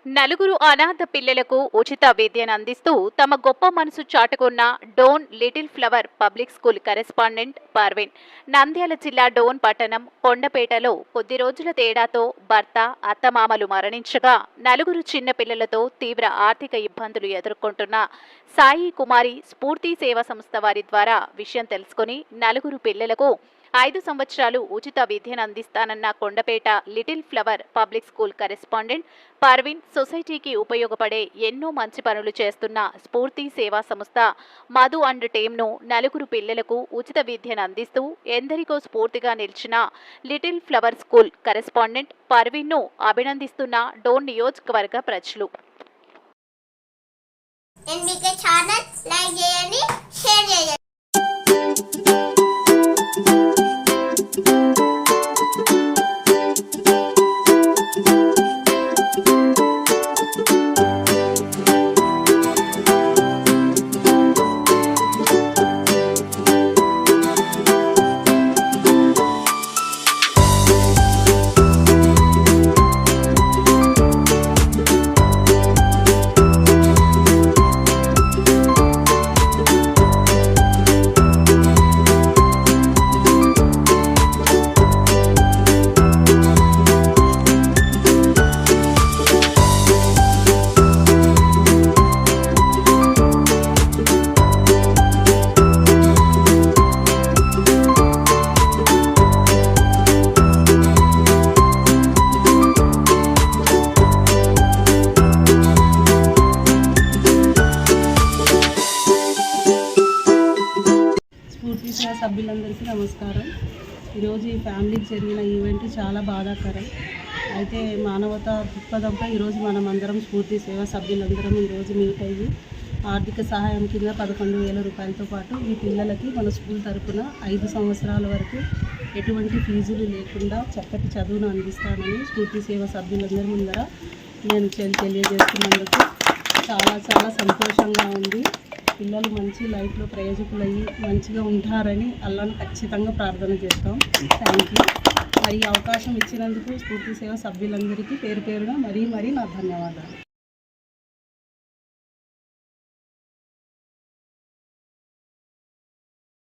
నలుగురు అనాథ పిల్లలకు ఉచిత విద్యను అందిస్తూ తమ గొప్ప మనసు చాటుకున్న Dhone little flower public school correspondent Parveen Nandyal జిల్లా డోన్ పట్టణం కొండపేటలో కొద్ది రోజుల తేడాతో భర్త అత్తమామలు మరణించగా నలుగురు చిన్న పిల్లలతో తీవ్ర ఆర్థిక ఇబ్బందులు ఎదుర్కొంటున్న సాయి కుమారి స్ఫూర్తి సేవా సంస్థ వారి ద్వారా విషయం తెలుసుకుని నలుగురు పిల్లలకు 5 సంవత్సరాలు ఉచిత విద్యను అందిస్తానన్న Kondapeta little flower public school correspondent Parveen సొసైటీకి ఉపయోగపడే ఎన్నో మంచి పనులు చేస్తున్న స్ఫూర్తి సేవా సంస్థ మధు అండ్ టీమ్ను నలుగురు పిల్లలకు ఉచిత విద్యను అందిస్తూ ఎందరికో స్ఫూర్తిగా నిలిచిన లిటిల్ ఫ్లవర్ స్కూల్ కరెస్పాండెంట్ పర్వీన్ను అభినందిస్తున్న డోన్ నియోజకవర్గ ప్రజలు. స్ఫూర్తి సేవ సభ్యులందరికీ నమస్కారం. ఈరోజు ఈ ఫ్యామిలీకి జరిగిన ఈవెంట్ చాలా బాధాకరం. అయితే మానవతా దృక్పథంపై ఈరోజు మనం అందరం స్ఫూర్తి సేవ సభ్యులందరం ఈరోజు మీట్ అయ్యి ఆర్థిక సహాయం కింద 11,000 రూపాయలతో పాటు ఈ పిల్లలకి మన స్కూల్ తరఫున 5 సంవత్సరాల వరకు ఎటువంటి ఫీజులు లేకుండా చక్కటి చదువును అందిస్తానని స్ఫూర్తి సేవ సభ్యులందరి ముందర నేను తెలియజేస్తున్నందుకు చాలా చాలా సంతోషంగా ఉంది. పిల్లలు మంచి లైఫ్లో ప్రయోజకులయ్యి మంచిగా ఉంటారని అల్లాను ఖచ్చితంగా ప్రార్థన చేస్తాం. Thank you. మరి అవకాశం ఇచ్చినందుకు స్ఫూర్తి సేవ సభ్యులందరికీ పేరు పేరుగా మరీ నా ధన్యవాదాలు.